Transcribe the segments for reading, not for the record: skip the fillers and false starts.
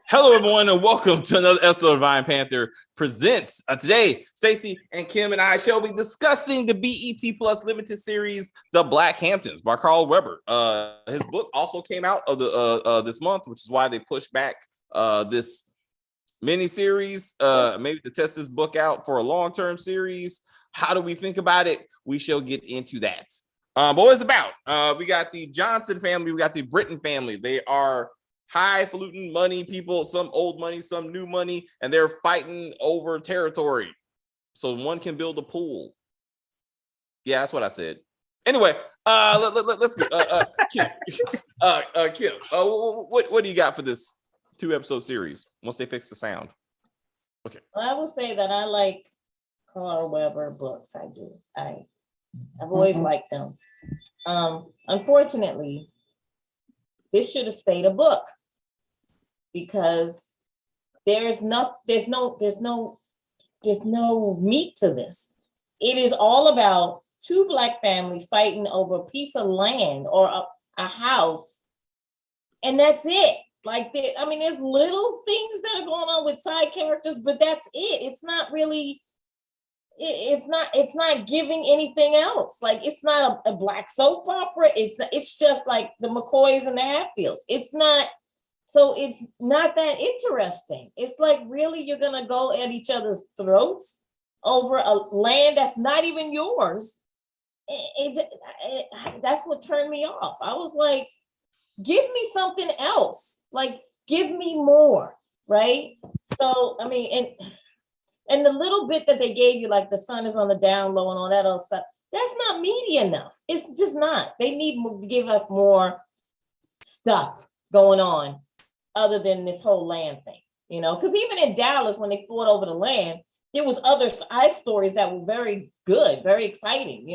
Hello, everyone, and welcome to another episode of Vine Panther Presents. Today, Stacey and Kim and I shall be discussing the BET Plus limited series, The Black Hamptons by Carl Weber. His book also came out of the this month, which is why they pushed back this mini-series, maybe to test this book out for a long-term series. How do we think about it? We shall get into that. But what it's about, we got the Johnson family, we got the Britton family. They are highfalutin money people, some old money, some new money, and they're fighting over territory so one can build a pool. Yeah, that's what I said. Anyway, let's go. Kim, Kim, what do you got for this 2-episode series once they fix the sound? Okay. Well, I will say that I like Carl Weber books. I do. I've always liked them. Unfortunately, this should have stayed a book because there's no meat to this. It is all about two Black families fighting over a piece of land or a house, and that's it. Like, there's little things that are going on with side characters, but that's it. It's not really. It's not giving anything else. Like, it's not a Black soap opera. It's just like the McCoys and the Hatfields. It's not that interesting. It's like, really, you're gonna go at each other's throats over a land that's not even yours. That's what turned me off. I was like, give me something else. Like, give me more, right? So, and the little bit that they gave you, like the sun is on the down low and all that other stuff, that's not meaty enough. It's just not. They need to give us more stuff going on other than this whole land thing, because even in Dallas, when they fought over the land, there was other side stories that were very good, very exciting,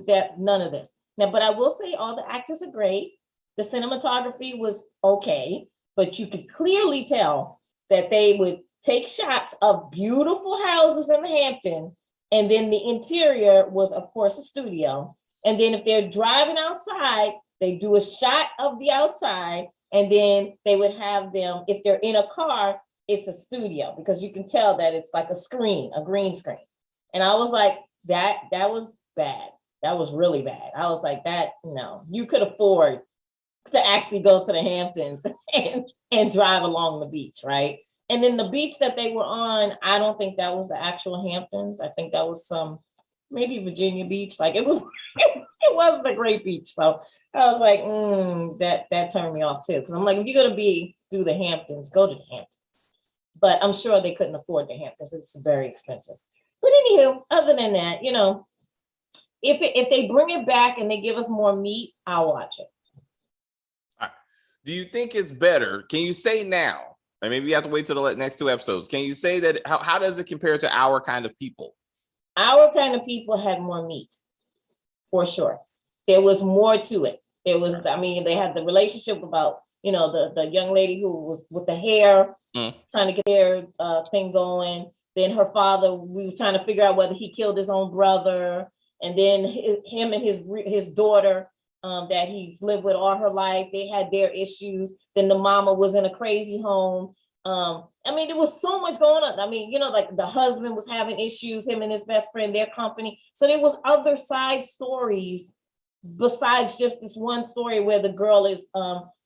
that none of this. Now, but I will say all the actors are great. The cinematography was okay, but you could clearly tell that they would take shots of beautiful houses in the Hampton, and then the interior was, of course, a studio. And then if they're driving outside, they do a shot of the outside, and then they would have them, if they're in a car, it's a studio, because you can tell that it's like a green screen. And I was like, that was bad. That was really bad. I was like, no, you could afford to actually go to the Hamptons and drive along the beach, right? And then the beach that they were on, I don't think that was the actual Hamptons. I think that was maybe Virginia Beach. Like, it wasn't a great beach. So I was like, that turned me off too. Because I'm like, if you're gonna do the Hamptons, go to the Hamptons. But I'm sure they couldn't afford the Hamptons. It's very expensive. But anywho, other than that, if they bring it back and they give us more meat, I'll watch it. All right. Do you think it's better? Can you say now? And maybe you have to wait till the next 2 episodes. Can you say that? How does it compare to Our Kind of People? Our Kind of People had more meat, for sure. There was more to it. There was, they had the relationship about, the young lady who was with the hair, trying to get their thing going. Then her father, we were trying to figure out whether he killed his own brother. And then him and his daughter, that he's lived with all her life, they had their issues. Then the mama was in a crazy home. There was so much going on. Like the husband was having issues, him and his best friend, their company. So there was other side stories besides just this one story where the girl is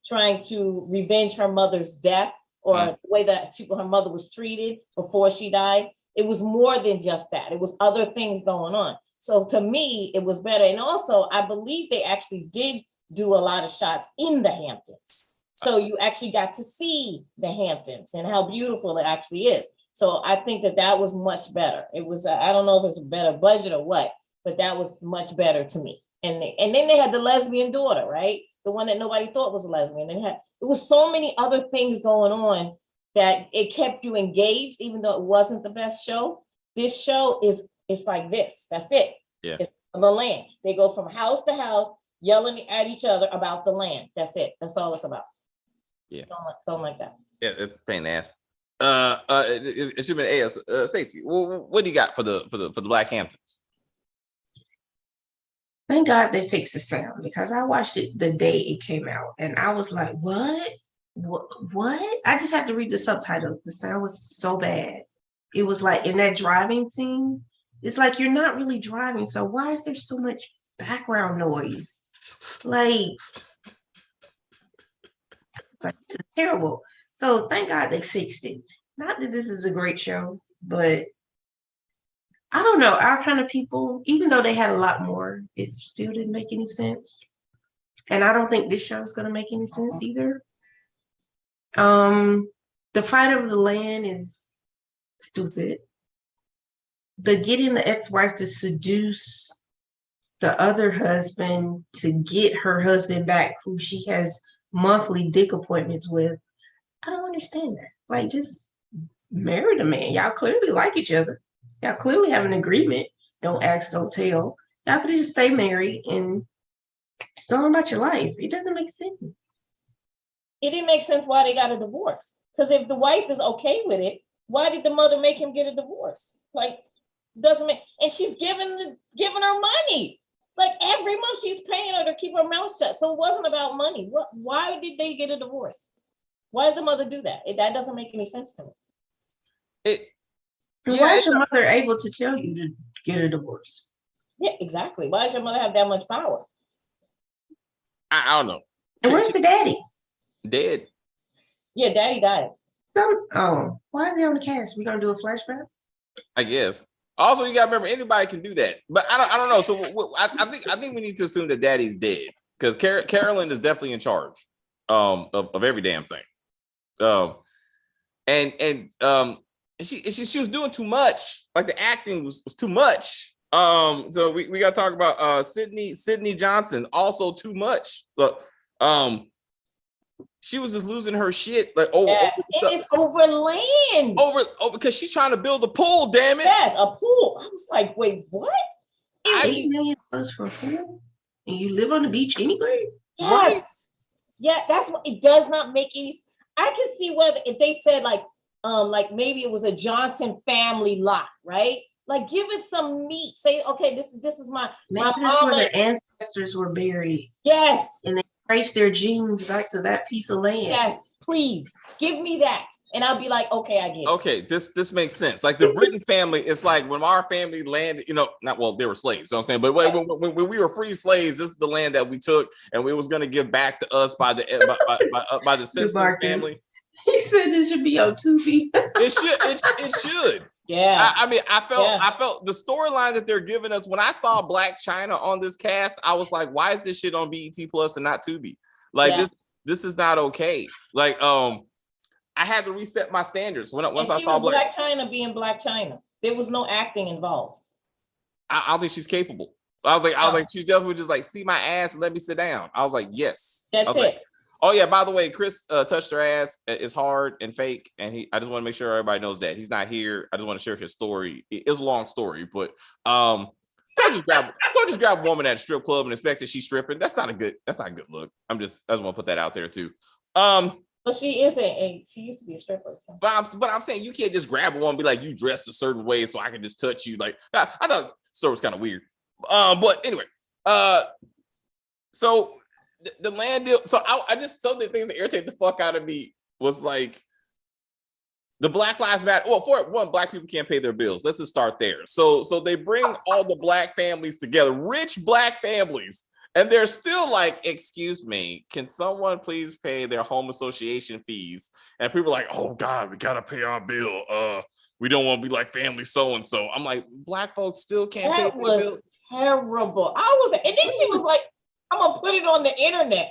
trying to revenge her mother's death, or the way that her mother was treated before she died. It was more than just that. It was other things going on. So to me, it was better. And also, I believe they actually did do a lot of shots in the Hamptons. So you actually got to see the Hamptons and how beautiful it actually is. So I think that was much better. It was, I don't know if it's a better budget or what, but that was much better to me. And then they had the lesbian daughter, right? The one that nobody thought was a lesbian. It was so many other things going on that it kept you engaged, even though it wasn't the best show. This show it's like this. That's it. Yeah. It's the land. They go from house to house, yelling at each other about the land. That's it. That's all it's about. Yeah. Don't like that. Yeah, it's a pain in the ass. It should have been AS. Stacey, what do you got for the Black Hamptons? Thank God they fixed the sound, because I watched it the day it came out and I was like, what? What? I just had to read the subtitles. The sound was so bad. It was like in that driving scene, it's like you're not really driving. So why is there so much background noise? Like, it's like this is terrible. So thank God they fixed it. Not that this is a great show, but I don't know. Our kind of people, even though they had a lot more, it still didn't make any sense. And I don't think this show is going to make any sense either. The fight over the land is stupid. The getting the ex-wife to seduce the other husband to get her husband back, who she has monthly dick appointments with. I don't understand that. Like, just marry the man. Y'all clearly like each other. Y'all clearly have an agreement. Don't ask, don't tell. Y'all could just stay married and go on about your life. It doesn't make sense. It didn't make sense why they got a divorce. Because if the wife is okay with it, why did the mother make him get a divorce? Like, doesn't make, and she's giving her money. Like every month she's paying her to keep her mouth shut. So it wasn't about money. Why did they get a divorce? Why did the mother do that? That doesn't make any sense to me. Why is your mother able to tell you to get a divorce? Yeah, exactly. Why does your mother have that much power? I don't know. And where's the daddy? Dead. Yeah, daddy died. Oh, why is he on the cast? We gonna do a flashback? I guess. Also, you gotta remember anybody can do that, but I don't know. So I think we need to assume that daddy's dead because Carolyn is definitely in charge of every damn thing. She was doing too much. Like the acting was too much. So we gotta talk about Sydney Johnson, also too much. Look, she was just losing her shit. Like it is over land. Over because she's trying to build a pool, damn it. Yes, a pool. I was like, wait, what? $8 million for a pool? And you live on the beach anyway? Yes. Right? Yeah, that's what it does not make any. I can see whether if they said like maybe it was a Johnson family lot, right? Like give it some meat. Say, okay, this is my maybe that's where the ancestors were buried. Yes. And they traced their genes back to that piece of land. Yes, please give me that, and I'll be like, okay, I get it. Okay, this makes sense. Like the Britton family, it's like when our family landed, they were slaves. You know what I'm saying? But when we were free slaves, this is the land that we took, and we was gonna give back to us by the Simpsons family. He said this should be on Tubi. It should. Yeah. I felt the storyline that they're giving us. When I saw Black China on this cast, I was like, why is this shit on BET Plus and not Tubi? Like this is not okay. Like I had to reset my standards once I saw Black China being Black China. There was no acting involved. I don't think she's capable. I was like, she's definitely just like, see my ass and let me sit down. I was like, yes. That's it. Like, oh yeah, by the way, Chris touched her ass. It's hard and fake, and I just want to make sure everybody knows that he's not here. I just want to share his story. It's a long story, but don't just grab a woman at a strip club and expect that she's stripping. That's not a good look. I just want to put that out there too. But she is she used to be a stripper. So. But I'm saying you can't just grab a woman and be like, you dressed a certain way so I can just touch you. Like I thought the story was kind of weird. But anyway, so the land deal. So I just, some of the things that irritate the fuck out of me was like the Black Lives Matter. Well, for one, Black people can't pay their bills. Let's just start there. So they bring all the Black families together, rich Black families, and they're still like, excuse me, can someone please pay their home association fees? And people are like, oh God, we gotta pay our bill. We don't want to be like family so-and-so. I'm like, Black folks still can't pay their bill. Terrible. And then she was like, I'm gonna put it on the internet.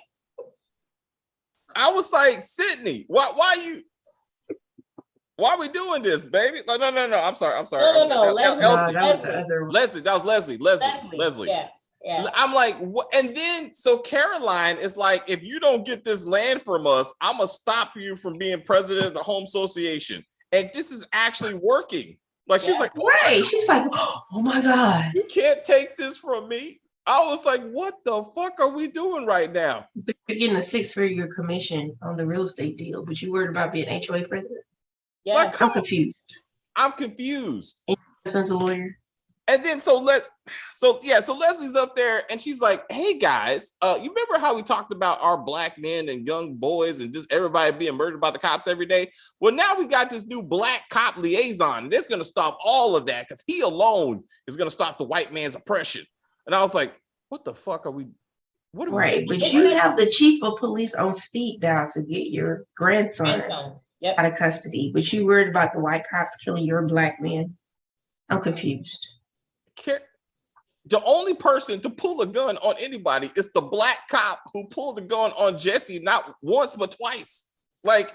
I was like, Sydney, why are we doing this, baby? Like, no. I'm sorry. No. Leslie. That was Leslie. Yeah. I'm like, what? And then so Caroline is like, if you don't get this land from us, I'm gonna stop you from being president of the home association. And this is actually working. Like she's like, right. She's like, oh my God. You can't take this from me. I was like, what the fuck are we doing right now? You're getting a 6-figure commission on the real estate deal, but you worried about being HOA president? Yeah, like, I'm confused. I'm confused. And your husband's a lawyer? And then so Leslie's up there and she's like, hey guys, you remember how we talked about our black men and young boys and just everybody being murdered by the cops every day? Well, now we got this new black cop liaison. That's gonna stop all of that because he alone is gonna stop the white man's oppression. And I was like, what the fuck are we? What are Right, we but you have the chief of police on speed dial to get your grandson Yep. out of custody, but you worried about the white cops killing your black man. I'm confused. The only person to pull a gun on anybody is the black cop who pulled the gun on Jesse not once but twice. Like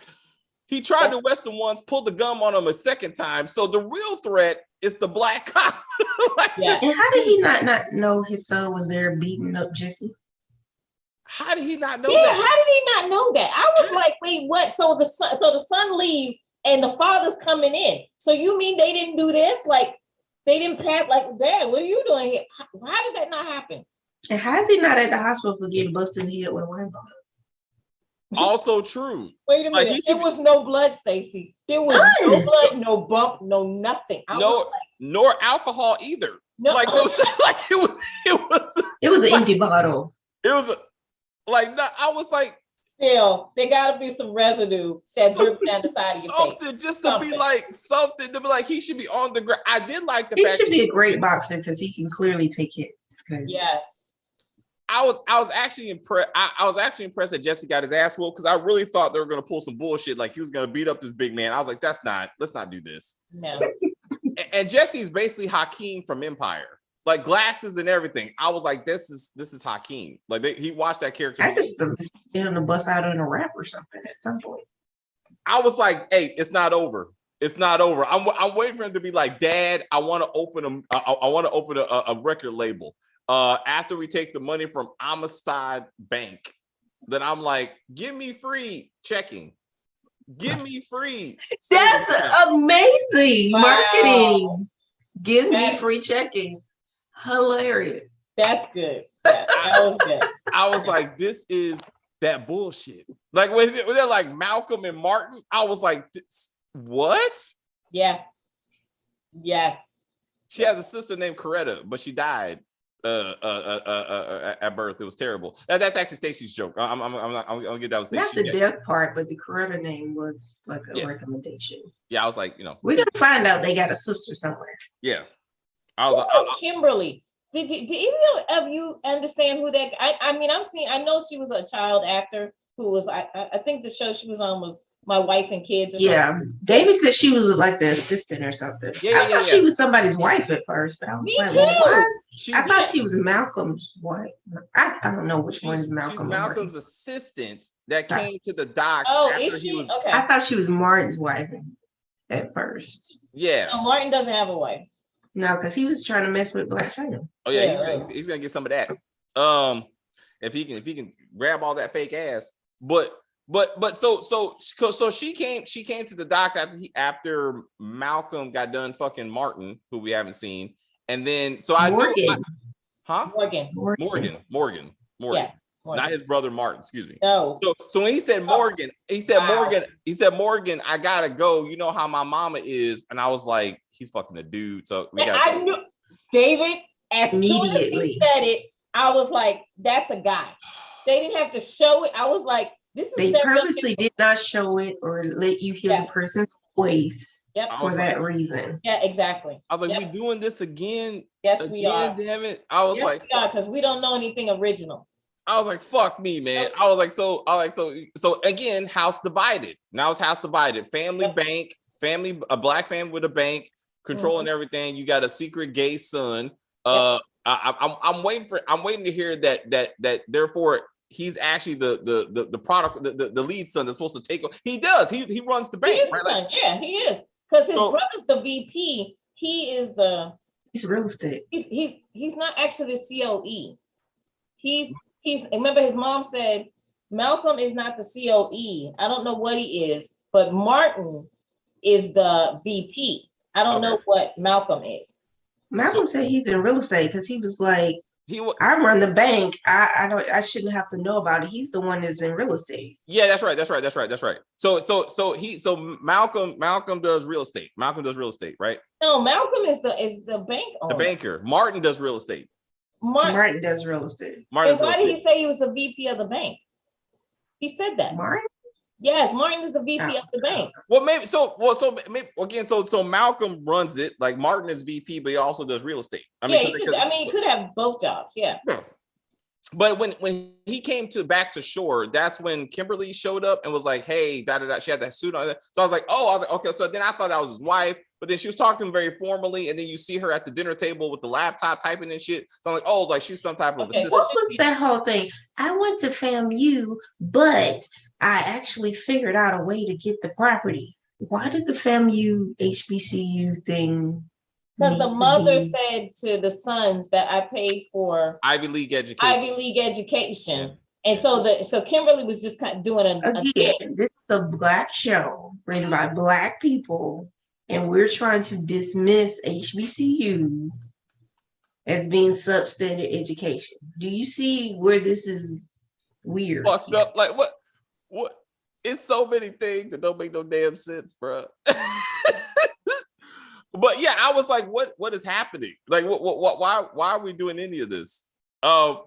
he tried to Western once, pulled the gun on him a second time. So the real threat is the black cop. Like, Yeah. And how did he not know his son was there beating up Jesse? how did he not know Yeah, that? how did he not know that? I was like, wait, what? So the son leaves and the father's coming in. So you mean they didn't do this? Like they didn't pat like, Dad, what are you doing here? How did that not happen? And how is he not at the hospital for getting busted in the head with a wine bottle? Also true. Wait a Like, minute. There was no blood, Stacy. There was no blood, no bump, no nothing. Nor alcohol either. No. Like, It was an empty bottle. It was like, I was like, Still, there gotta be some residue that dripped down the side of your face. something just to be like something to be like he should be on the ground. I did like the He fact should be a great boxer because he can clearly take hits. Yes. I was actually impressed. I was actually impressed that Jesse got his ass whooped because I really thought they were gonna pull some bullshit like he was gonna beat up this big man. I was like, let's not do this. No. And Jesse's basically Hakeem from Empire. Like glasses and everything. I was like, this is Hakeem. Like he watched that character. I just on the bus out in a rap or something at some point. I was like, hey, it's not over. It's not over. I'm waiting for him to be like, Dad, I want to open a record label. After we take the money from Amistad Bank, then I'm like, give me free checking. Give me free. That's amazing marketing. Wow. Give me free checking. Hilarious. That's good. That was good. I was like, this is that bullshit. Like when they're like Malcolm and Martin, I was like, what? Yeah. Yes. She has a sister named Coretta, but she died at birth. It was terrible. That's actually Stacey's joke. I'm gonna get that with Stacey. Not the death part, but the Coretta name was like a recommendation. Yeah, I was like, we're gonna find out they got a sister somewhere. Yeah. I was like, Kimberly. Did either of you understand who that? I mean, I know she was a child actor who was. I think the show she was on was My Wife and Kids. Or something. David said she was like the assistant or something. I thought she was somebody's wife at first, but I was Me like, too. I thought she was Malcolm's wife. I don't know which one is Malcolm. Malcolm's assistant that came to the docks. Oh, is she? Okay. I thought she was Martin's wife at first. Yeah. No, Martin doesn't have a wife. No, because he was trying to mess with Black China. Oh yeah, he's gonna get some of that. If he can grab all that fake ass. But so she came to the docks after Malcolm got done fucking Martin, who we haven't seen, and then so I Morgan. Morgan. Yes. Not his brother Martin, excuse me. No. So when he said Morgan, he said Morgan, I gotta go. You know how my mama is, and I was like, he's fucking a dude. So I knew David. As soon as he said it, I was like, that's a guy. They didn't have to show it. I was like, this is. They purposely did not show it or let you hear the person's voice. Yep. For that reason. Yeah, exactly. I was like, we doing this again? Yes, we are. Damn it! I was like, because we don't know anything original. I was like, fuck me, man. I was like, so again, house divided. Now it's house divided. Family bank, a black family with a bank, controlling everything. You got a secret gay son. I'm waiting to hear that therefore he's actually the product, the lead son that's supposed to take over. He does. He runs the bank. He is right? Yeah, he is. Because his brother's the VP. He's real estate. He's not actually the COE. He's remember his mom said Malcolm is not the COE. I don't know what he is, but Martin is the VP. I don't know what Malcolm is. Malcolm said he's in real estate because he was like, I run the bank. I don't. I shouldn't have to know about it. He's the one that's in real estate. Yeah, that's right. So Malcolm does real estate. Malcolm does real estate, right? No, Malcolm is the bank owner. The banker. Martin does real estate. Martin does real estate. Martin. And why did he say he was the VP of the bank? He said that. Martin? Yes, Martin is the VP of the bank. Well, so Malcolm runs it. Like Martin is VP, but he also does real estate. He could have both jobs. Yeah. But when he came back to shore, that's when Kimberly showed up and was like, "Hey, da da da." She had that suit on. So I was like, okay. So then I thought that was his wife, but then she was talking to him very formally, and then you see her at the dinner table with the laptop typing and shit. So I'm like, oh, like she's some type of assistant. What was that whole thing? I went to FAMU, but I actually figured out a way to get the property. Why did the FAMU HBCU thing? Because the mother said to the sons that I paid for Ivy League education. And so Kimberly was just kind of doing this is a Black show written by Black people, and we're trying to dismiss HBCUs as being substandard education. Do you see where this is weird? Fucked up. Like what? It's so many things that don't make no damn sense, bro. But yeah, I was like, what is happening? Like, why are we doing any of this? So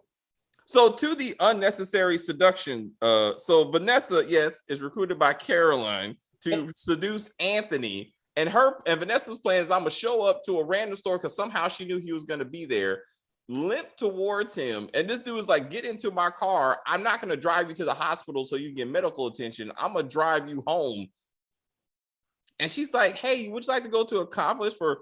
to the unnecessary seduction, so Vanessa, yes, is recruited by Caroline to seduce Anthony, and Vanessa's plan is I'm gonna show up to a random store because somehow she knew he was gonna be there, limp towards him, and this dude is like, get into my car. I'm not gonna drive you to the hospital so you get medical attention. I'm gonna drive you home. And she's like, hey, would you like to go to Accomplish for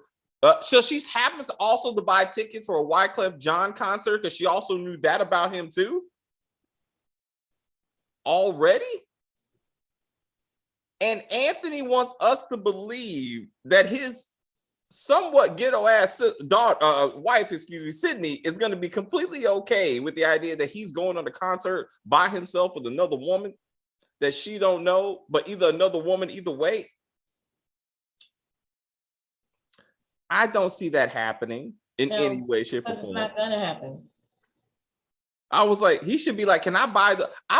so she happens to also to buy tickets for a Wyclef Jean concert because she also knew that about him too. Already? And Anthony wants us to believe that his somewhat ghetto ass wife, Sydney, is going to be completely okay with the idea that he's going on the concert by himself with another woman that she don't know, but either another woman either way. I don't see that happening in any way, shape, or form. It's not gonna happen. I was like, he should be like, can I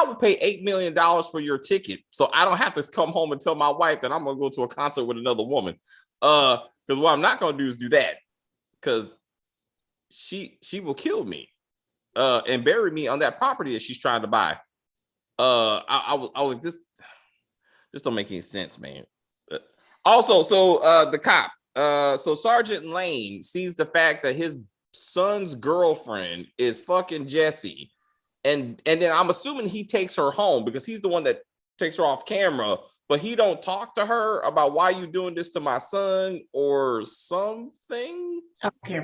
will pay $8 million for your ticket. So I don't have to come home and tell my wife that I'm gonna go to a concert with another woman. Because what I'm not gonna do is do that. Because she will kill me and bury me on that property that she's trying to buy. I was like, this don't make any sense, man. Also, so the cop. So Sergeant Lane sees the fact that his son's girlfriend is fucking Jessie, and then I'm assuming he takes her home because he's the one that takes her off camera, but he don't talk to her about why you doing this to my son or something. Okay.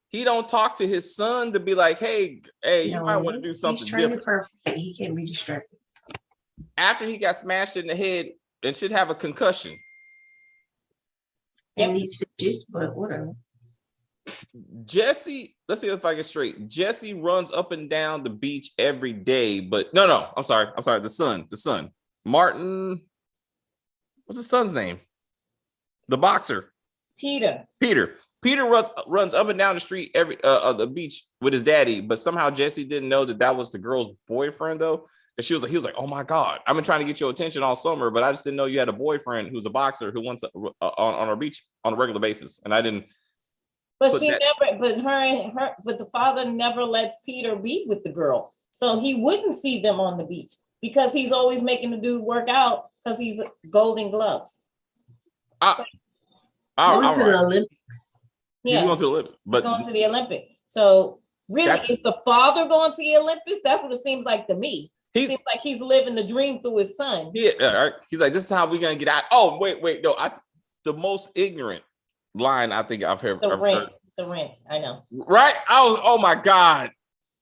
He don't talk to his son to be like, hey, you might want to do something different. Perfect. He can't be distracted. After he got smashed in the head and should have a concussion. And these stitches, but whatever. Jesse, let's see if I get straight. Jesse runs up and down the beach every day, but no, I'm sorry. The son, Martin. What's his son's name? The boxer. Peter runs up and down the street the beach with his daddy, but somehow Jesse didn't know that was the girl's boyfriend though. And he was like, oh my God, I've been trying to get your attention all summer, but I just didn't know you had a boyfriend who's a boxer who wants on our beach on a regular basis. And I didn't. But the father never lets Peter be with the girl. So he wouldn't see them on the beach because he's always making the dude work out because he's Golden Gloves. Going to the Olympics. Yeah, he's going to the Olympics. But going to the Olympics. So really, is the father going to the Olympics? That's what it seems like to me. It seems like he's living the dream through his son. Yeah, right. He's like, this is how we're gonna get out. Oh, wait, no. The most ignorant line I think I've heard. The rent. I know. Right? Oh my God.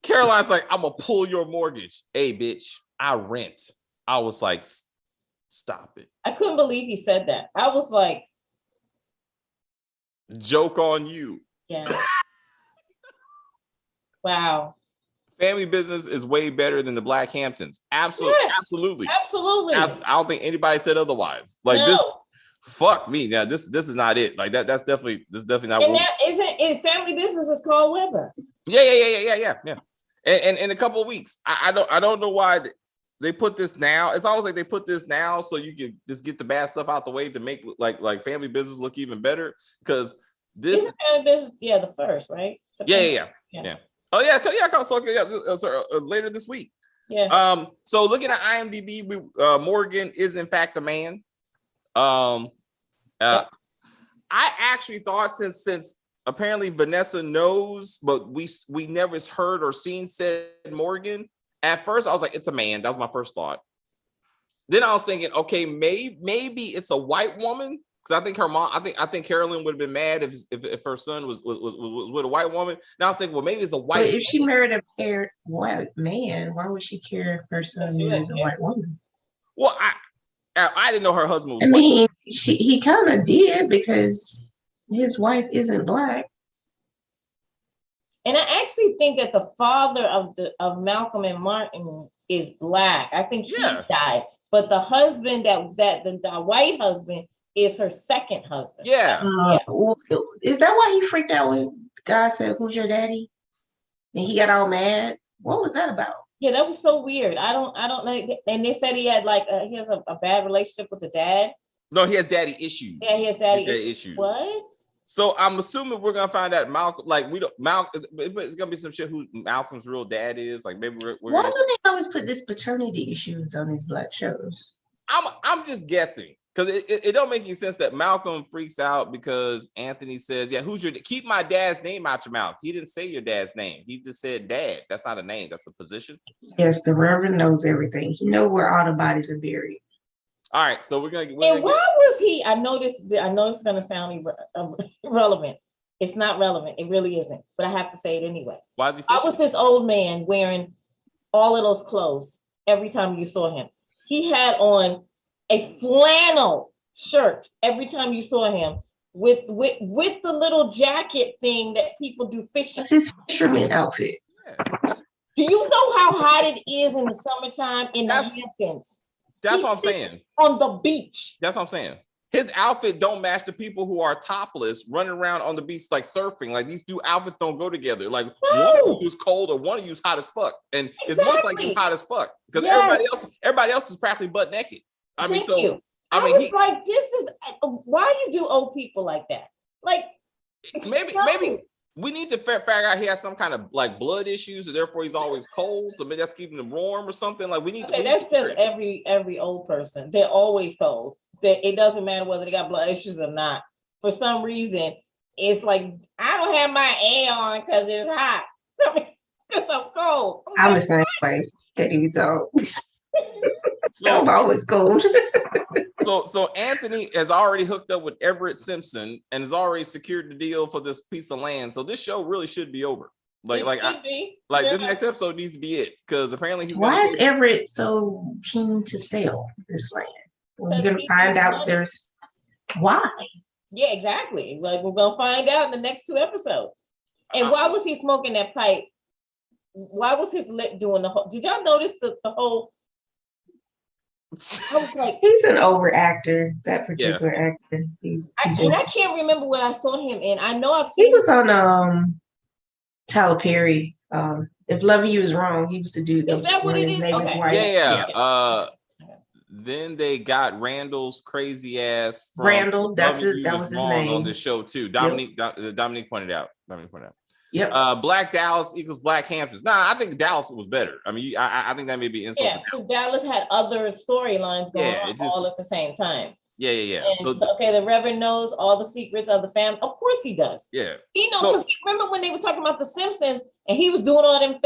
Caroline's like, I'm gonna pull your mortgage. Hey, bitch, I rent. I was like, stop it. I couldn't believe he said that. I was like, joke on you. Yeah. Wow. Family business is way better than the Black Hamptons. Absolutely. Yes, absolutely. I don't think anybody said otherwise. Like this fuck me. Now this is not it. Like that's definitely not. And that isn't in Family Business is called Weber. Yeah. And in a couple of weeks, I don't know why they put this now. It's almost like they put this now so you can just get the bad stuff out the way to make like Family Business look even better. Because this Isn't Family Business, the first, right? Yeah. Oh yeah, so later this week. Yeah. So looking at IMDb, Morgan is in fact a man. I actually thought since apparently Vanessa knows, but we never heard or seen said Morgan. At first, I was like, it's a man. That was my first thought. Then I was thinking, okay, maybe it's a white woman, because I think her mom. I think Carolyn would have been mad if her son was with a white woman. Now I was thinking, well, maybe it's a white. But if she married a paired white man, why would she care if her son marries a white woman? Well, I didn't know her husband was I mean, white. he kind of did because his wife isn't black. And I actually think that the father of Malcolm and Martin is black. I think he died, but the husband that the white husband is her second husband. Yeah. Well, is that why he freaked out when the guy said, "Who's your daddy?" And he got all mad? What was that about? Yeah, that was so weird. I don't know. And they said he had he has a bad relationship with the dad. No, he has daddy issues. Yeah, he has daddy issues. What? So I'm assuming we're gonna find out Malcolm. Like it's gonna be some shit who Malcolm's real dad is. Like maybe we're Why do they always put this paternity issues on these black shows? I'm just guessing, because it don't make any sense that Malcolm freaks out because Anthony says, "Yeah, keep my dad's name out your mouth." He didn't say your dad's name. He just said dad. That's not a name. That's a position. Yes, the Reverend knows everything. He knows where all the bodies are buried. All right, so we're gonna. And why was he? I know it's gonna sound irrelevant. It's not relevant. It really isn't. But I have to say it anyway. Why is he? Why was this old man wearing all of those clothes every time you saw him? He had on a flannel shirt every time you saw him with the little jacket thing that people do fishing. It's his fisherman outfit. Yeah. Do you know how hot it is in the summertime in the Hamptons? That's what I'm saying. On the beach. That's what I'm saying. His outfit don't match the people who are topless running around on the beach like surfing. Like these two outfits don't go together. Like one of you's cold or one of you's hot as fuck, and it's most like you're hot as fuck because everybody else is practically butt naked. I mean, I was like, this is why you do old people like that. Like maybe we need to figure out he has some kind of like blood issues, and therefore he's always cold. So maybe that's keeping him warm or something. Like we need. Okay, that's just every old person. They're always cold. It doesn't matter whether they got blood issues or not. For some reason, it's like I don't have my A on because it's hot. Because I'm cold. I'm the same place that he was on. So I'm always cold. So Anthony has already hooked up with Everett Simpson and has already secured the deal for this piece of land. So this show really should be over. This next episode needs to be it, because apparently he's. Why is Everett so keen to sell this land? We're gonna find out there's why. Yeah, exactly. Like we're gonna find out in the next 2 episodes. And why was he smoking that pipe? Why was his lip doing the whole? Did y'all notice the whole? I was like, he's an over actor. That particular actor. I can't remember what I saw him in. I know I've seen. He was on Tyler Perry. If Loving You Is Wrong, he was the dude that is that what it is? Okay. Yeah. Then they got Randall's crazy ass. Randall, that was his name on this show too. Dominique pointed out. Yep. Black Dallas equals Black Hamptons. Nah, I think Dallas was better. I mean, I think that may be insult. Yeah, because Dallas had other storylines going on all at the same time. Yeah. And, the Reverend knows all the secrets of the family. Of course he does. Yeah. He knows, because remember when they were talking about the Simpsons and he was doing all them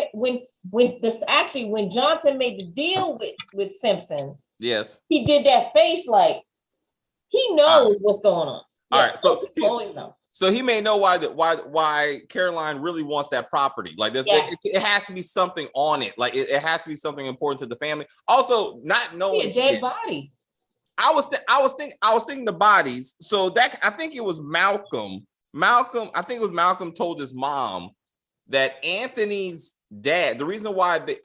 when Johnson made the deal with Simpson. Yes. He did that face like he knows what's going on. All right. So always know. So he may know why Caroline really wants that property. Like this, it has to be something on it. Like it has to be something important to the family. Also, not knowing a dead body. I was thinking the bodies. So that I think it was Malcolm. I think it was Malcolm told his mom that Anthony's dad. The reason why they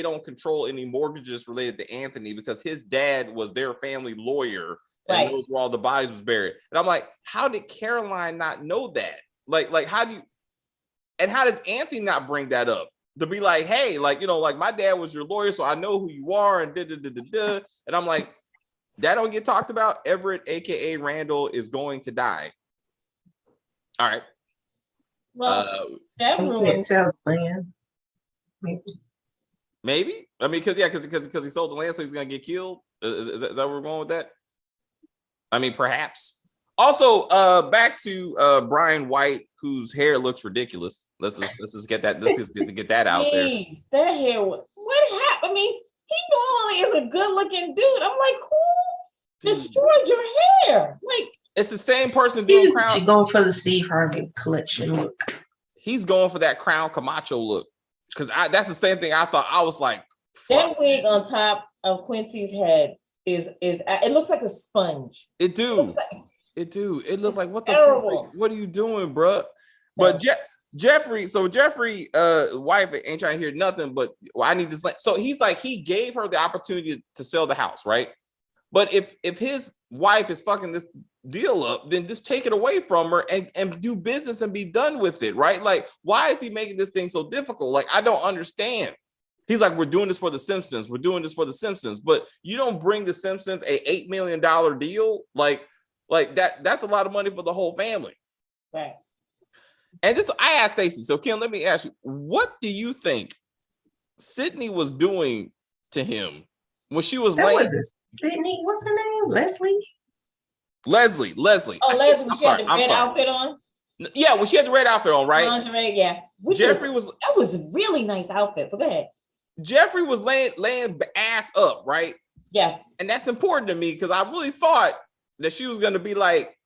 don't control any mortgages related to Anthony because his dad was their family lawyer and knows where all the bodies was buried. And I'm like, how did Caroline not know that? Like how do you? And how does Anthony not bring that up to be like, hey, like, like my dad was your lawyer, so I know who you are, and And I'm like, that don't get talked about. Everett, aka Randall, is going to die. All right. Well, that ruins sell land. Maybe. I mean, because he sold the land, so he's gonna get killed. Is that where we're going with that? I mean, perhaps. Also, back to Brian White, whose hair looks ridiculous. Let's just get that. Let's just get that out there. Jeez, that hair. What happened? I mean, he normally is a good-looking dude. I'm like, who destroyed your hair? Like, it's the same person doing Crown. She's going for the Steve Harvey collection look. He's going for that Crown Camacho look, because that's the same thing I thought. I was like, that wig on top of Quincy's head is it looks like a sponge. It do. It looked like, what the fuck? Like, what are you doing, bro? But Jeffrey wife ain't trying to hear nothing, but I need this. So he's like, he gave her the opportunity to sell the house, right? But if his wife is fucking this deal up, then just take it away from her and do business and be done with it, right? Like, why is he making this thing so difficult? Like, I don't understand. He's like, we're doing this for the Simpsons. We're doing this for the Simpsons. But you don't bring the Simpsons a $8 million deal. Like that's a lot of money for the whole family. Right. And I asked Stacey. So Kim, let me ask you, what do you think Sydney was doing to him when she was laying? Sydney, what's her name? Leslie. Oh, Leslie, when she had the red outfit on. Yeah, when she had the red outfit on, right? Lingerie, yeah. That was a really nice outfit. But go ahead. Jeffrey was laying ass up, right? Yes. And that's important to me because I really thought that she was going to be like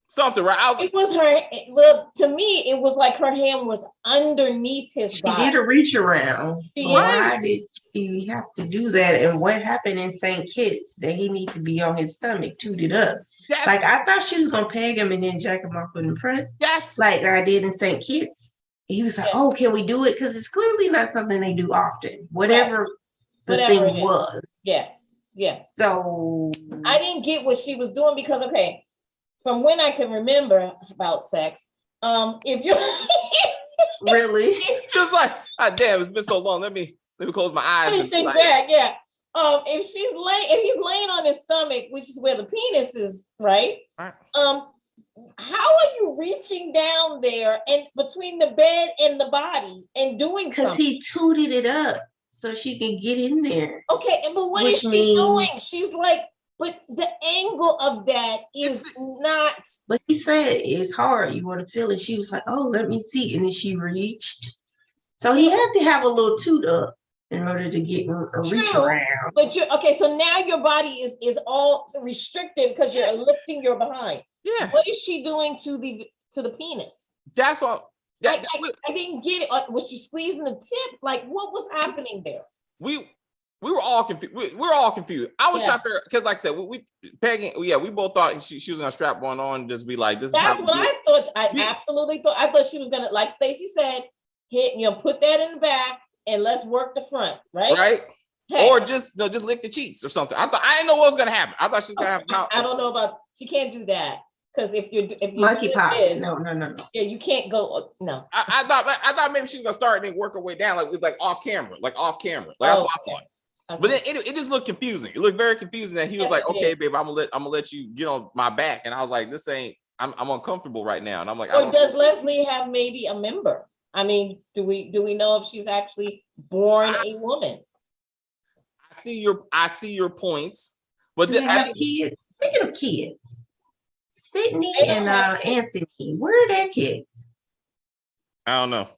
something, right? It was her. Well, to me, it was like her hand was underneath his body. She did a reach around. Why did she have to do that? And what happened in St. Kitts that he need to be on his stomach, tooted up? Like, I thought she was going to peg him and then jack him off in front. Yes. Like I did in St. Kitts. He was like, oh, can we do it? Because it's clearly not something they do often. Whatever the thing was. Yeah. Yeah. So I didn't get what she was doing because, okay, from when I can remember about sex, if you're really just like, damn, it's been so long. Let me close my eyes. Let me think back. Yeah. If he's laying on his stomach, which is where the penis is, right? How are you reaching down there and between the bed and the body and doing something? Because he tooted it up so she can get in there. Okay, but what is she doing? She's like, but the angle of that is not. But he said it's hard. You want to feel it. She was like, oh, let me see. And then she reached. So he had to have a little toot up in order to get a reach around. But so now your body is all restricted because you're lifting your behind. Yeah. What is she doing to the penis? That's what I didn't get it. Was she squeezing the tip? Like, what was happening there? We were all confused. We were all confused. I was trying to, because like I said, Peggy, we both thought she was gonna strap one on and just be like, this. That's what I thought. Absolutely thought. I thought she was gonna, like Stacey said, put that in the back and let's work the front, right? Right. Hey. Or just lick the cheeks or something. I didn't know what was gonna happen. I thought she was gonna have. I don't know about. She can't do that. Because if you monkeypox, no. Yeah, you can't go. No. I thought maybe she was gonna start and then work her way down, like off camera. Like that's what I thought. Okay. But then it just looked confusing. It looked very confusing that he was like, okay, babe, I'm gonna let you get on my back, and I was like, this ain't. I'm uncomfortable right now, and I'm like, or does Leslie have maybe a member? I mean, do we know if she's actually born a woman? I see your points, but kids. Speaking of kids. Sydney and Anthony, where are their kids? I don't know.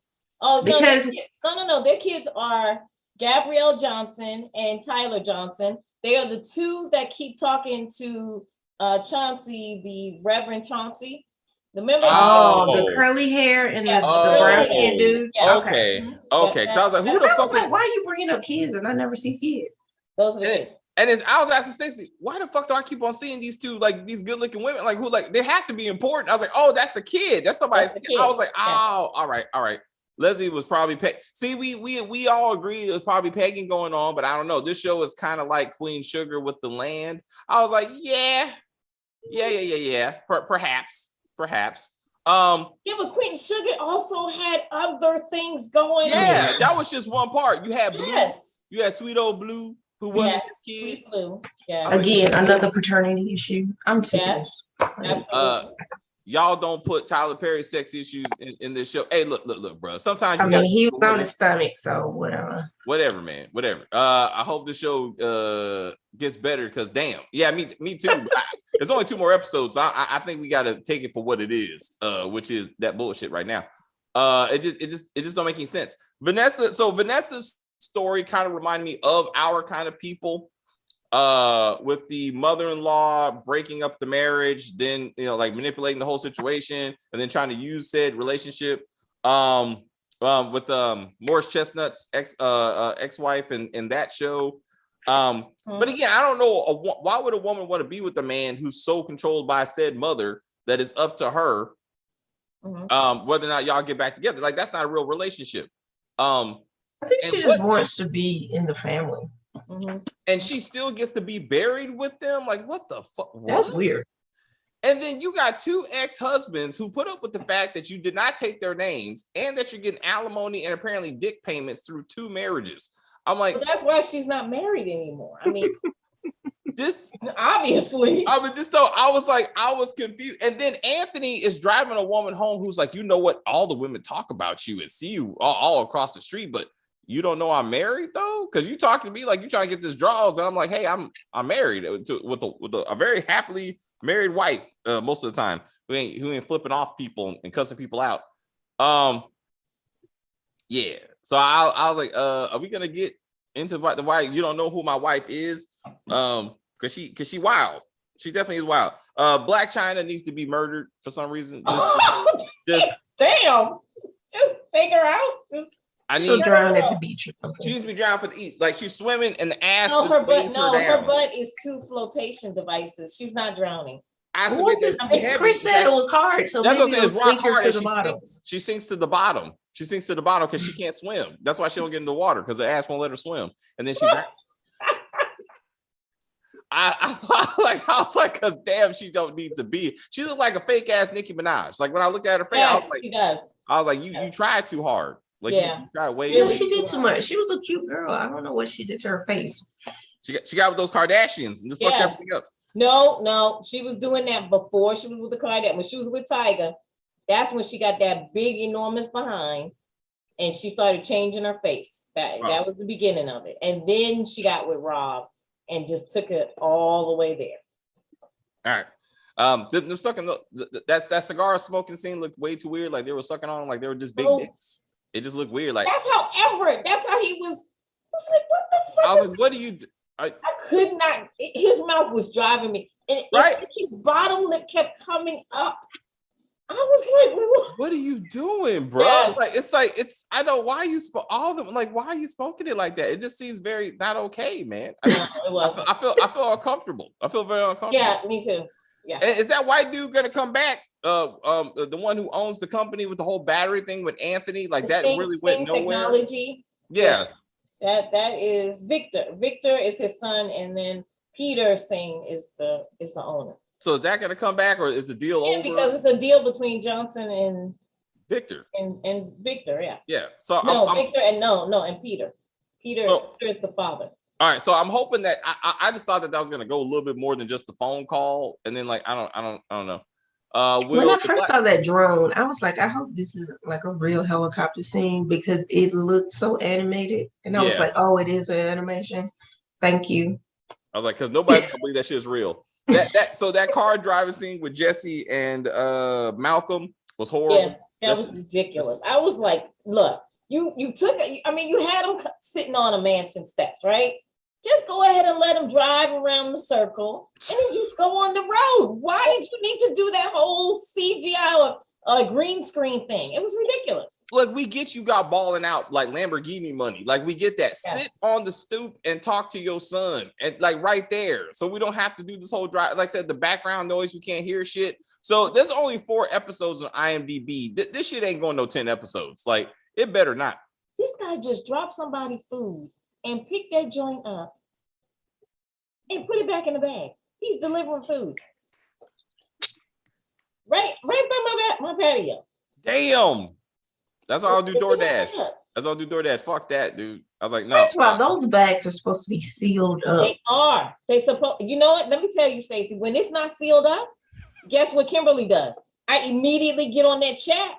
Oh, because no. Their kids are Gabrielle Johnson and Tyler Johnson. They are the two that keep talking to Chauncey, the Reverend Chauncey. Remember? The curly hair and the brown skin dude. Yes. Okay. Because I was like, who the fuck? Why are you bringing up kids and I never see kids? Those are the kids. And I was asking Stacey, why the fuck do I keep on seeing these two, like these good looking women, like who, like they have to be important. I was like, oh, that's a kid. That's somebody's kid. I was like, oh, all right. Leslie was probably see, we all agree it was probably pegging going on, but I don't know. This show is kind of like Queen Sugar with the land. I was like, yeah. Perhaps. Yeah, but Queen Sugar also had other things going on. Yeah, that was just one part. You had Blue. Yes. You had sweet old Blue, who wasn't his kid. Sweet Blue. Yeah. Again, another paternity issue. I'm sick of this. Absolutely. Y'all don't put Tyler Perry's sex issues in this show. Hey, look, bro. Sometimes I mean, he was on his stomach, so whatever. Whatever, man. Whatever. I hope the show gets better because damn. Yeah, me too. There's only 2 more episodes. So I think we gotta take it for what it is, which is that bullshit right now. It just don't make any sense. Vanessa's story kind of reminded me of our kind of people. With the mother-in-law breaking up the marriage, then like manipulating the whole situation, and then trying to use said relationship with Morris Chestnut's ex-wife in that show. But again, I don't know why would a woman want to be with a man who's so controlled by said mother that it's up to her whether or not y'all get back together. Like, that's not a real relationship. I think she just wants to be in the family. And she still gets to be buried with them. Like, what the fuck? That's weird. And then you got 2 ex-husbands who put up with the fact that you did not take their names and that you're getting alimony and apparently dick payments through 2 marriages. I'm like, well, that's why she's not married anymore. I mean, this obviously. I mean, this though, I was confused. And then Anthony is driving a woman home who's like, you know what? All the women talk about you and see you all across the street, but you don't know I'm married though, because you talking to me like you trying to get this draws, and I'm like, hey, I'm married with a very happily married wife most of the time who ain't flipping off people and cussing people out. Yeah. So I was like, are we gonna get into the wife? You don't know who my wife is, because she wild. She definitely is wild. Black China needs to be murdered for some reason. Just damn. Just take her out. I need drown at the beach. She needs to be drowned for the east. Like, she's swimming and the ass. No, her butt is 2 flotation devices. She's not drowning. Chris said it was hard, so that's what I'm saying. It's rock hard. She sinks to the bottom. She sinks to the bottom because she can't swim. That's why she don't get in the water, because the ass won't let her swim. And then she I was like, because damn, she don't need to be. She looked like a fake ass Nicki Minaj. Like, when I looked at her face, yes, I was like, she does. I was like, you tried too hard. Like, yeah, you tried way. Yeah, she did too much. She was a cute girl. I don't know what she did to her face. She got with those Kardashians and just fucked everything up. No, she was doing that before she was with the Kardashians. When she was with Tyga, that's when she got that big, enormous behind, and she started changing her face. That was the beginning of it, and then she got with Rob and just took it all the way there. All right. Them sucking that cigar smoking scene looked way too weird. Like, they were sucking on them like they were just big dicks. It just looked weird. Like, that's how he was. I was like, what the fuck? I was like, what do you do? I could not. His mouth was driving me, and his bottom lip kept coming up. I was like, what are you doing, bro? Yes. It's I know why you smoke all of them. Like, why are you smoking it like that? It just seems very not okay, man. I feel uncomfortable. I feel very uncomfortable. Yeah, me too. Yeah. And is that white dude gonna come back? The one who owns the company with the whole battery thing with Anthony, like that really went nowhere. Technology. Yeah. That is Victor. Victor is his son, and then Peter Singh is the owner. So is that gonna come back, or is the deal over? Because it's a deal between Johnson and Victor. And Victor, yeah. Yeah. So Victor and Peter. Peter is the father. All right, so I'm hoping that I just thought that was gonna go a little bit more than just the phone call, and then like I don't know. When I first saw that drone, I was like, I hope this is like a real helicopter scene, because it looked so animated, and I was like, oh, it is an animation. Thank you. I was like, because nobody's gonna believe that shit's real. So that car driving scene with Jesse and Malcolm was horrible. Yeah, that was ridiculous. I was like, look, you took it. I mean, you had them sitting on a mansion steps, right? Just go ahead and let them drive around the circle and then just go on the road. Why did you need to do that whole CGI or green screen thing? It was ridiculous. Look, we get you got balling out like Lamborghini money. Like, we get that. Yes. Sit on the stoop and talk to your son, and like right there. So we don't have to do this whole drive. Like I said, the background noise, you can't hear shit. So there's only 4 episodes on IMDb. This shit ain't going no 10 episodes. Like, It better not. This guy just dropped somebody food and picked that joint up and put it back in the bag. He's delivering food. Right by my patio. Damn. That's all I'll do DoorDash. That's all I'll do DoorDash. Fuck that, dude. I was like, no. First of all, those bags are supposed to be sealed up. They are. They supposed. You know what? Let me tell you, Stacey. When it's not sealed up, guess what Kimberly does? I immediately get on that chat.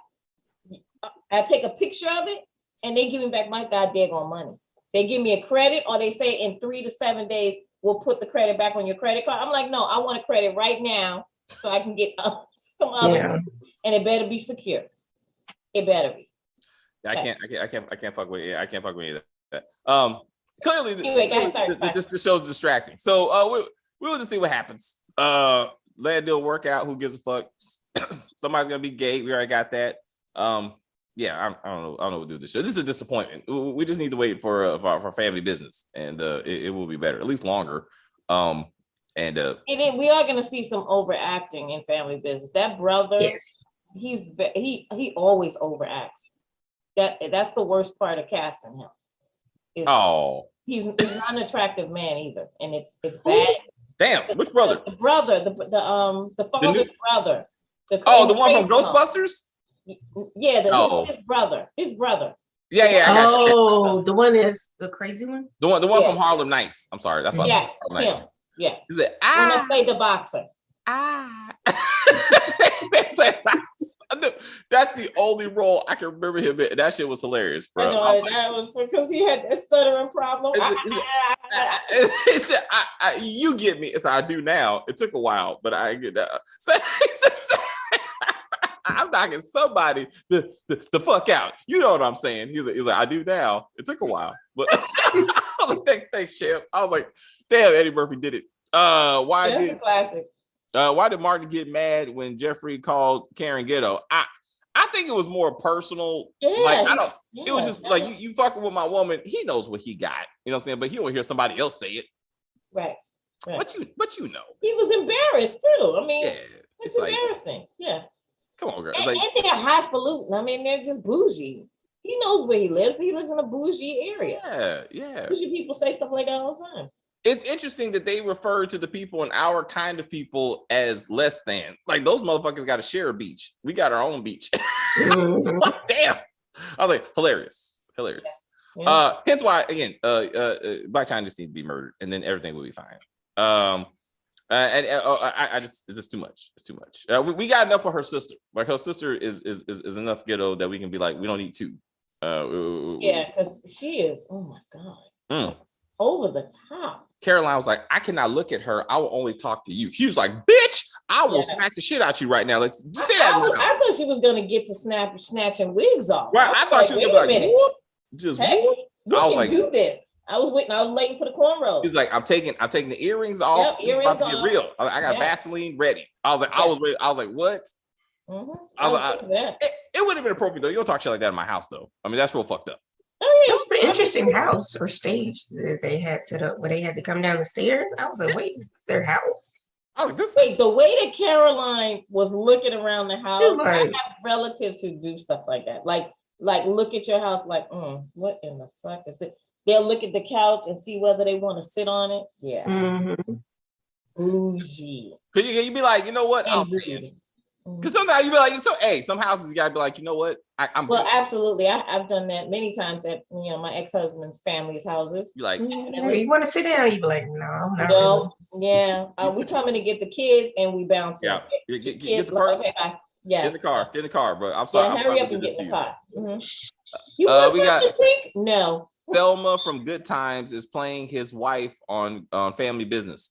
I take a picture of it, and they give me back my goddamn money. They give me a credit, or they say in 3 to 7 days we'll put the credit back on your credit card. I'm like, no, I want a credit right now so I can get some other, and it better be secure. It better be. I can't fuck with it. I can't fuck with any of that. Clearly, anyway, this show's distracting. So we'll just see what happens. Let it do a workout. Who gives a fuck? Somebody's gonna be gay. We already got that. Yeah, I don't know what to do with this show. This is a disappointment. We just need to wait for family business, and it will be better, at least longer. And then we are gonna see some overacting in family business. That brother, yes, he always overacts. That's the worst part of casting him. He's not an attractive man either, and it's bad. Damn, which brother? The brother, the father's brother. The one from Ghostbusters? Yeah, his brother. His brother. Yeah. The one is the crazy one? The one from Harlem Nights. I'm sorry. That's why. Yes, him. Yeah. Is it when I played the boxer. That's the only role I can remember him in. That shit was hilarious, bro. I know, that was because he had that stuttering problem. You get me. So I do now. It took a while, but I get that. So, I'm knocking somebody the fuck out. You know what I'm saying? He's like, I do now. It took a while, but I was like, thanks, champ. I was like, damn, Eddie Murphy did it. That's a classic. Why did Martin get mad when Jeffrey called Karen ghetto? I think it was more personal. Yeah, it was just like you fucking with my woman. He knows what he got. You know what I'm saying? But he don't hear somebody else say it. Right. But you know. He was embarrassed too. I mean, it's Like, embarrassing. Yeah. Come on, girl. And they're highfalutin. I mean, they're just bougie. He knows where he lives. He lives in a bougie area. Yeah. Bougie people say stuff like that all the time. It's interesting that they refer to the people in our kind of people as less than. Like, those motherfuckers got to share a beach. We got our own beach. Damn. I was like, hilarious. Yeah. Hence why, again, Black China just needs to be murdered, and then everything will be fine. It's just too much. It's too much. We got enough for her sister. Like, her sister is enough ghetto that we can be like, we don't need two. Because she is. Oh my god. Over the top. Caroline was like, I cannot look at her. I will only talk to you. He was like, bitch, I will smack the shit out you right now. Let's just say that. I thought she was gonna get to snatching wigs off. Right. I thought she was gonna be like, whoop, just whoop. We can do this. I was waiting for the cornrows. He's like, I'm taking the earrings off. It's about to get real. I got Vaseline ready. I was like, I was ready. I was like, what? Mm-hmm. I was like, it would have been appropriate though. You don't talk shit like that in my house though. I mean, that's real fucked up. It was an interesting house or stage that they had set up where they had to come down the stairs. I was like, wait, is this their house? Wait, the way that Caroline was looking around the house, I have relatives who do stuff like that. Like look at your house like, what in the fuck is this? They'll look at the couch and see whether they want to sit on it. Yeah. Mm-hmm. Bougie. Could you be like, you know what? I'll pay you. Because sometimes you be like, some houses you gotta be like, you know what? I'm well, good. Absolutely. I've done that many times at my ex-husband's family's houses. You like, you want to sit down? You be like, no, not really. Yeah. We coming to get the kids and we bounce. Yeah. Get the purse. Okay, yes. Get in the car, bro. I'm sorry. Hurry up and get in the car. Mm-hmm. We got no. Thelma from Good Times is playing his wife on Family Business.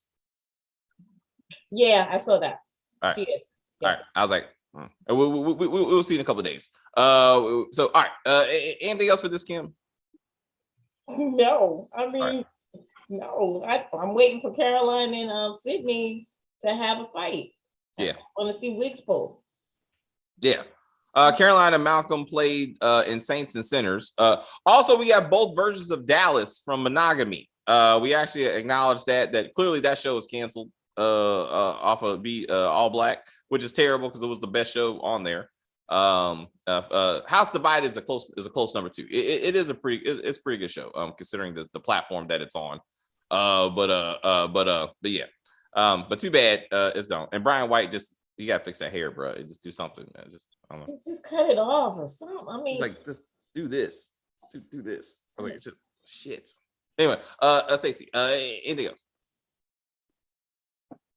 Yeah, I saw that. All right. She is. Yeah. All right. I was like, we'll see in a couple of days. So, all right. Anything else for this, Kim? No. I mean, no. I'm waiting for Caroline and Sydney to have a fight. Yeah. I want to see wigs pull. Yeah. Caroline and Malcolm played in Saints and Sinners. Also, we have both versions of Dallas from Monogamy. We actually acknowledged that clearly that show was canceled off of All Black, which is terrible because it was the best show on there. House Divided is a close number 2. It's a pretty good show, considering the platform that it's on. But yeah. But too bad it's done. And Brian White, you gotta fix that hair, bro. Just do something, man. I don't know. Just cut it off or something. I mean, it's like, just do this. Do this. I was like, just, shit. Anyway, Stacey, anything else?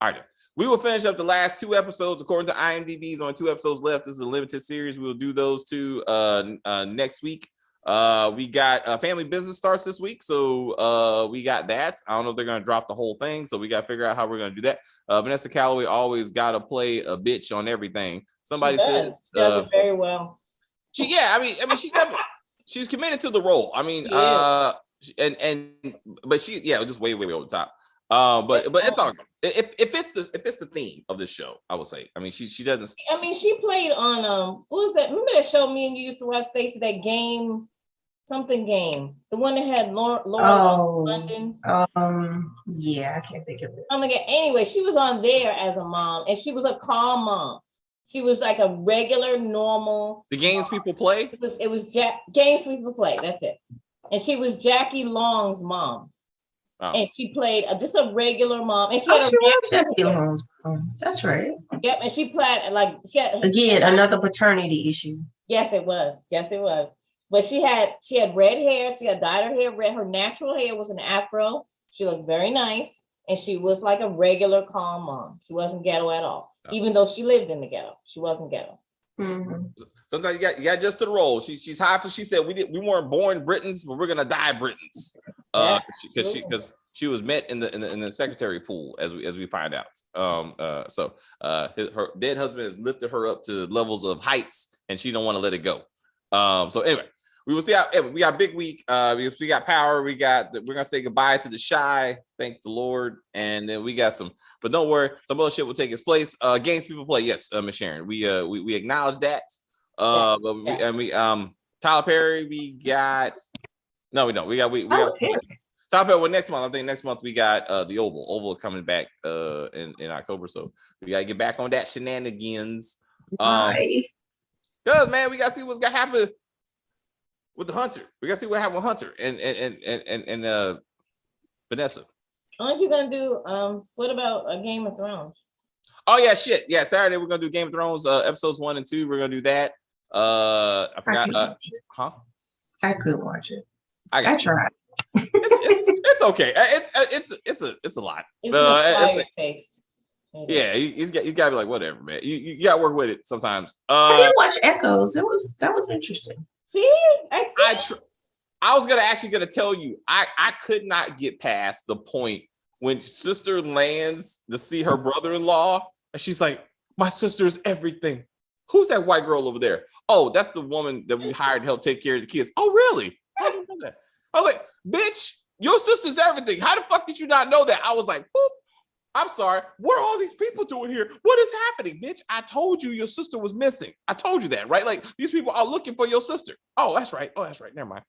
All right. We will finish up the last 2 episodes. According to IMDb's, only 2 episodes left. This is a limited series. We will do those 2 next week. We got Family Business starts this week, so we got that. I don't know if they're gonna drop the whole thing, so we got to figure out how we're gonna do that. Vanessa Calloway always gotta play a bitch on everything. Somebody says she does it very well. She's definitely, she's committed to the role. I mean, but she, just way over the top. But it's all good. If it's the theme of this show, I would say. I mean, she doesn't. I mean, she played on what was that? Remember that show me and you used to watch, Stacey? That game, something game, the one that had Laura London. Yeah, I can't think of it. Oh my God. Anyway, she was on there as a mom, and she was a calm mom. She was like a regular, normal. The games people play. It was games people play. That's it. And she was Jackie Long's mom. Oh. And she played just a regular mom, and she had Jackie Long. That's right. Yep, and she played another paternity issue. Yes, it was. But she had red hair. She had dyed her hair red. Her natural hair was an afro. She looked very nice, and she was like a regular calm mom. She wasn't ghetto at all, even though she lived in the ghetto. She wasn't ghetto. Mm-hmm. Sometimes you got just to the role. She's high for. She said we weren't born Britons, but we're gonna die Britons. Because she was met in the secretary pool, as we find out. So her dead husband has lifted her up to levels of heights, and she don't want to let it go. So anyway, we will see how we got a big week. We got Power. We're gonna say goodbye to the Shy. Thank the Lord. And then we got some, but don't worry, some other shit will take its place. Games people play. Yes, Miss Sharon. We acknowledge that. Tyler Perry. We don't. We got Tyler Perry. Well, next month. I think next month we got the Oval coming back in October. So we gotta get back on that shenanigans. Cause man, we gotta see what's gonna happen with the Hunter. We gotta see what happened with Hunter and Vanessa. Aren't you gonna do what about Game of Thrones? Oh yeah, shit. Yeah, Saturday we're gonna do Game of Thrones episodes 1 and 2. We're gonna do that. I forgot. I could watch it. I tried. It's okay. It's a lot. It's taste. Yeah, you got to be like, whatever, man. You got to work with it sometimes. I didn't watch Echoes. That was interesting. See, I was gonna tell you, I could not get past the point when sister lands to see her brother-in-law, and she's like, "My sister is everything." Who's that white girl over there? Oh, that's the woman that we hired to help take care of the kids. Oh, really? I didn't know that. I was like, bitch, your sister's everything. How the fuck did you not know that? I was like, boop. I'm sorry. What are all these people doing here? What is happening, bitch? I told you your sister was missing. I told you that, right? Like, these people are looking for your sister. Oh, that's right. Never mind.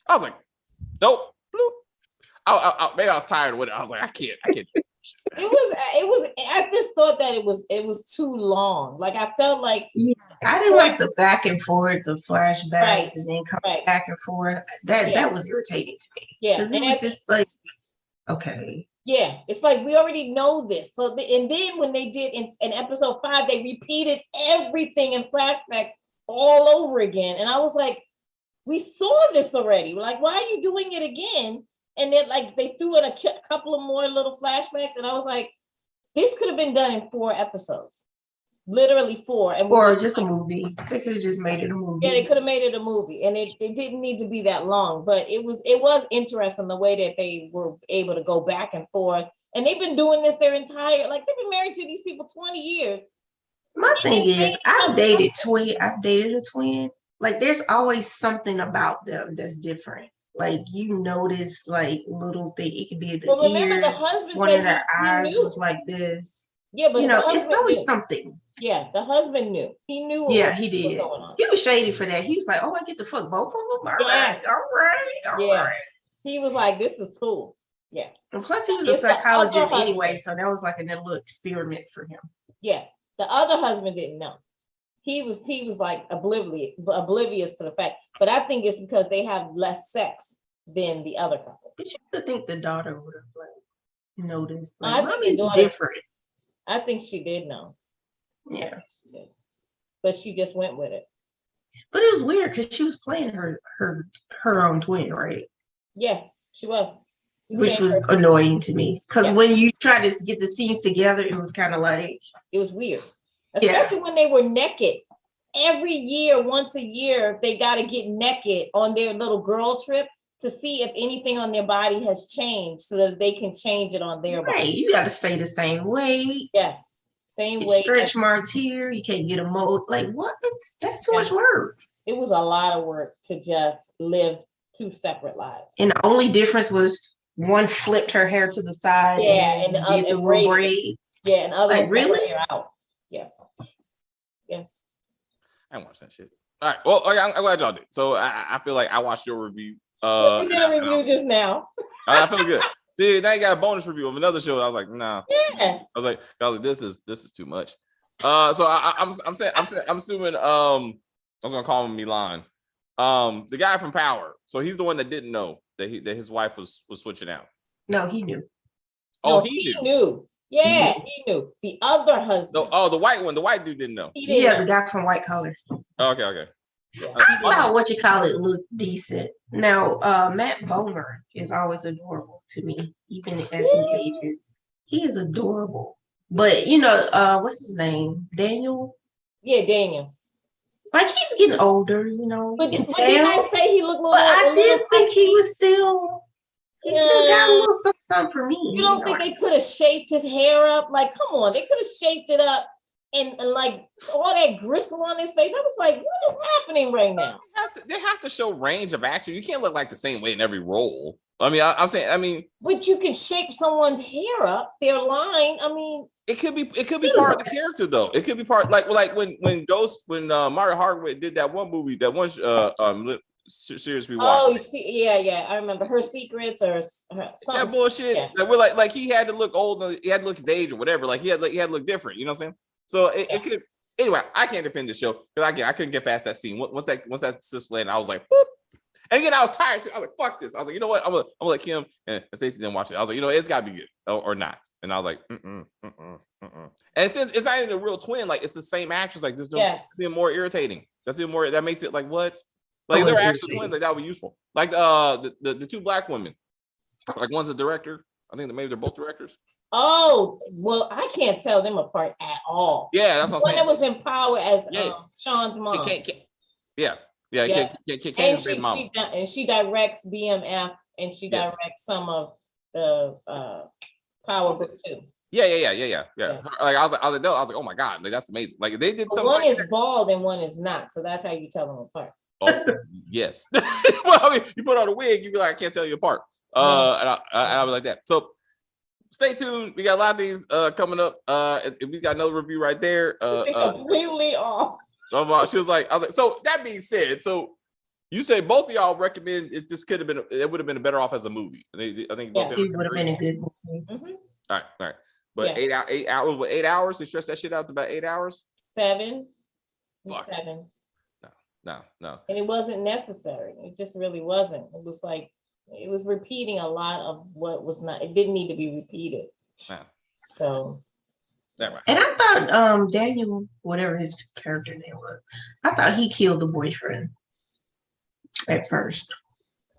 I was like, nope. Bloop. Maybe I was tired of it. I was like, I can't. It was. I just thought that it was too long. Like I felt like I didn't like the back and forth, the flashbacks, and then coming back and forth. That was irritating to me. Yeah, because it was just like, okay. Yeah, it's like we already know this. So and then when they did in episode 5, they repeated everything in flashbacks all over again, and I was like, we saw this already. Like, why are you doing it again? And then like they threw in a couple of more little flashbacks, and I was like, this could have been done in 4 episodes, literally 4. Or just a movie. They could have just made it a movie. Yeah, they could have made it a movie, and it didn't need to be that long. But it was interesting the way that they were able to go back and forth, and they've been doing this their entire they've been married to these people 20 years. My thing is, I've dated a twin. Like, there's always something about them that's different. Like, you notice like little thing. It could be the ears. The husband one of their eyes was like this. Yeah, but it's always something. Yeah, the husband knew. He knew. Yeah, he did. Going on. He was shady for that. He was like, "Oh, I get to fuck both of them." All right. He was like, "This is cool." Yeah. And plus, he was a psychologist anyway, so that was like another little experiment for him. Yeah, the other husband didn't know. he was like oblivious to the fact. But I think it's because they have less sex than the other couple. But you would think the daughter would have like noticed. I Like, think mommy's the daughter- different. I think she did know. Yeah. She did. But she just went with it. But it was weird because she was playing her own twin, right? Yeah, she was. Which was annoying to me. Because Yeah. when you try to get the scenes together, it was kind of like It was weird. Yeah. Especially when they were naked. Every year, once a year, they got to get naked on their little girl trip to see if anything on their body has changed so that they can change it on their right. body. You got to stay the same weight. Yes, same Get way. stretch marks here. You can't get a mold. Like what? That's too much work. It was a lot of work to just live two separate lives. And the only difference was one flipped her hair to the side. Yeah, and the did other the braid. Yeah, and the other Like, one pulled her really? hair out. Yeah. I didn't watch that shit. All right. Well, okay, I'm glad y'all did. So I feel like I watched your review. We did a review just now. I feel good. See, now you got a bonus review of another show. I was like, nah. Yeah. I was like, this is too much. So I'm assuming I was gonna call him Milan. The guy from Power. So he's the one that didn't know that his wife was switching out. No, he knew. Oh, No, he knew. knew. Yeah, he knew. The other husband. No, the white one. The white dude didn't know. He didn't Yeah, know. the guy from White Collar. Okay. Yeah, I thought looked decent. Now, Matt Bomer is always adorable to me, even as he ages. He is adorable. But what's his name? Daniel? Yeah, Daniel. Like he's getting older, But you can didn't tell. I say he looked a little? But I a did little think he crispy? was still. He still got a little something for me. You don't think they could have shaped his hair up? Like, come on, they could have shaped it up and like all that gristle on his face. I was like, what is happening right now? They have to show range of action. You can't look like the same way in every role. I'm saying. But you can shape someone's hair up, their line. I mean, it could be part of the character though. It could be part like when Mario Hardwick did that one movie, that one series we watched. oh, you see, yeah, I remember Her Secrets or something. That bullshit. Yeah. That we're like he had to look old, he had to look his age or whatever. Like he had to look different. You know what I'm saying? So it could. Anyway, I can't defend the show because I couldn't get past that scene. Once that sister landed, I was like, whoop. And again, I was tired too. I was like, fuck this. I was like, you know what? I'm gonna let Kim and Stacey didn't watch it. I was like, it's gotta be good or not. And I was like, And since it's not even a real twin, like it's the same actress, like this don't seem more irritating. That makes it like what? Like they're actually twins, like that would be useful. Like the two black women, like one's a director. I think that maybe they're both directors. Oh, well, I can't tell them apart at all. Yeah, that's what I'm saying. One that was in Power as Sean's mom. And she directs BMF and she directs some of the Power Book too. Yeah. Like I was like, oh my god, like that's amazing. Like they did something. One is bald and one is not, so that's how you tell them apart. Oh yes. Well, I mean, you put on a wig, you be like, I can't tell you apart. And I was like that. So stay tuned. We got a lot of these coming up. We got another review right there. Completely off. She was like, I was like, so that being said, so you say both of y'all recommend this could have been, it would have been better off as a movie. I think both it would have been a good movie. Mm-hmm. All right. But 8 hours, what 8 hours? They stretched that shit out to about 8 hours? 7. Fuck. 7. No. And it wasn't necessary. It just really wasn't. It was like, it was repeating a lot of what was not, it didn't need to be repeated. No. So. That right. And I thought Daniel, whatever his character name was, I thought he killed the boyfriend at first.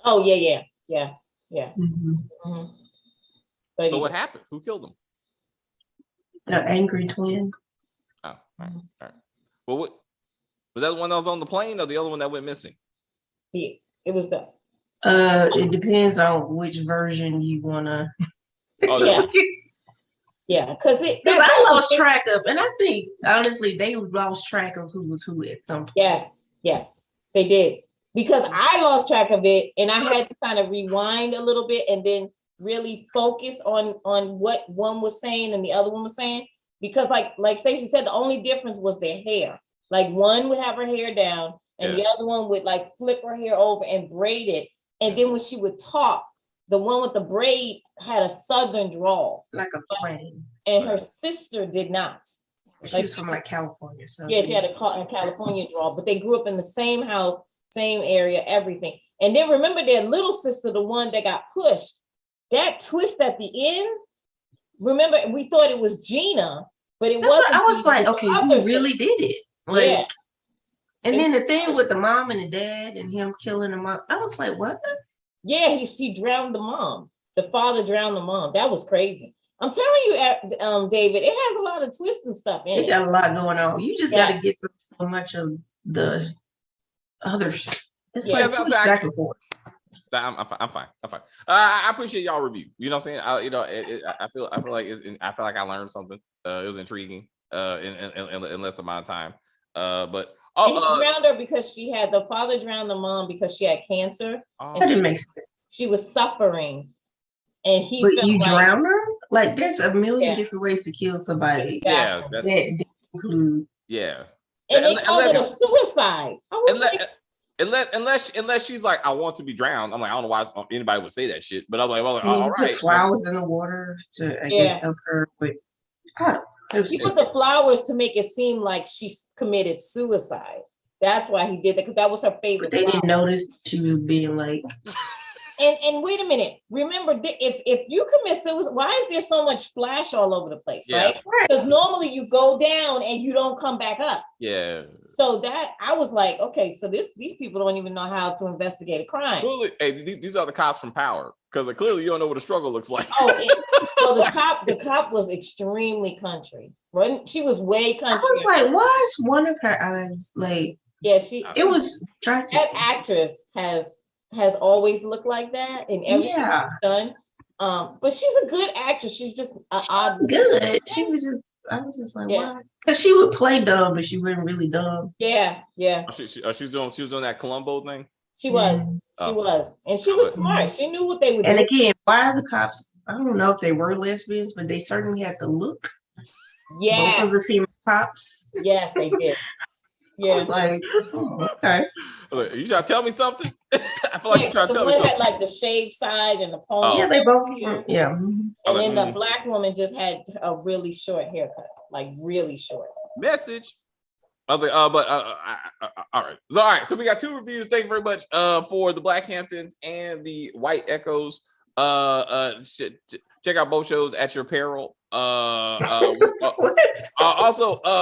Oh, yeah. Mm-hmm. Mm-hmm. So what happened? Who killed him? The angry twin. Oh, all right. Well, what was that the one that was on the plane or the other one that went missing? Yeah, it was the. It depends on which version you wanna. Oh, yeah. Yeah, because I lost track of, and I think honestly they lost track of who was who at some point. Yes, they did. Because I lost track of it and I had to kind of rewind a little bit and then really focus on what one was saying and the other one was saying. Because like Stacey said, the only difference was their hair. Like one would have her hair down and the other one would like flip her hair over and braid it. And then when she would talk, the one with the braid had a southern drawl. Like a plane. And her sister did not. She was from like California. So yeah, she had a California draw, but they grew up in the same house, same area, everything. And then remember their little sister, the one that got pushed, that twist at the end. Remember, we thought it was Gina, but it wasn't. I was like, okay, who really sister. did it? Like, Yeah. And then the thing with the mom and the dad and him killing the mom, I was like, what? Yeah, he drowned the mom. The father drowned the mom. That was crazy. I'm telling you, David, it has a lot of twists and stuff in it. It got a lot going on. You just got to get through so much of the others. It's like too much back and forth. I'm fine. I appreciate y'all review. You know what I'm saying? I feel like I learned something. It was intriguing. In less amount of time. But he drowned her because the father drowned the mom because she had cancer. That didn't make sense. She was suffering, and he. But you drown her? Like, there's a million different ways to kill somebody. Yeah, that didn't include. Yeah. And they called it a suicide. I was unless she's like, I want to be drowned. I'm like, I don't know why anybody would say that shit. But I'm like, well, all right. Put flowers in the water to, I guess, help her. But he put the flowers to make it seem like she committed suicide. That's why he did that, because that was her favorite. But they didn't notice she was being like. And wait a minute. Remember, if you commit suicide, why is there so much splash all over the place, right? Because normally you go down and you don't come back up. Yeah. So that I was like, okay, so these people don't even know how to investigate a crime. Clearly, hey, these are the cops from Power, because clearly you don't know what a struggle looks like. Well, the cop was extremely country. She was way country. I was like, why is one of her eyes like? Yeah, it was tragic. That actress has always looked like that in everything she's done. But she's a good actress. She's just odd. Good. I was just like, why? Because she would play dumb, but she wasn't really dumb. Yeah. She was doing that Columbo thing. She was, and she was smart. She knew what they would do. And again, why are the cops? I don't know if they were lesbians, but they certainly had the look. Yes. Both of the female cops. Yes, they did. Yeah. I was like, oh, okay. You trying to tell me something? I feel like you're trying to tell me something. Had like the shaved side and the pony. Yeah, they both. Yeah. And then the black woman just had a really short haircut, like really short. Message. I was like, all right. All right. So we got 2 reviews. Thank you very much for the Black Hamptons and the White Echoes. Check out both shows at your peril. Also,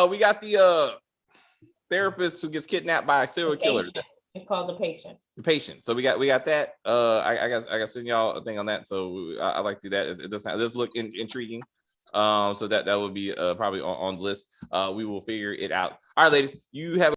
we got the therapist who gets kidnapped by a serial killer. It's called The Patient. The Patient. So we got that. I got send y'all a thing on that. So I like to do that. It does look intriguing. So that would be probably on the list. We will figure it out. All right, ladies, you have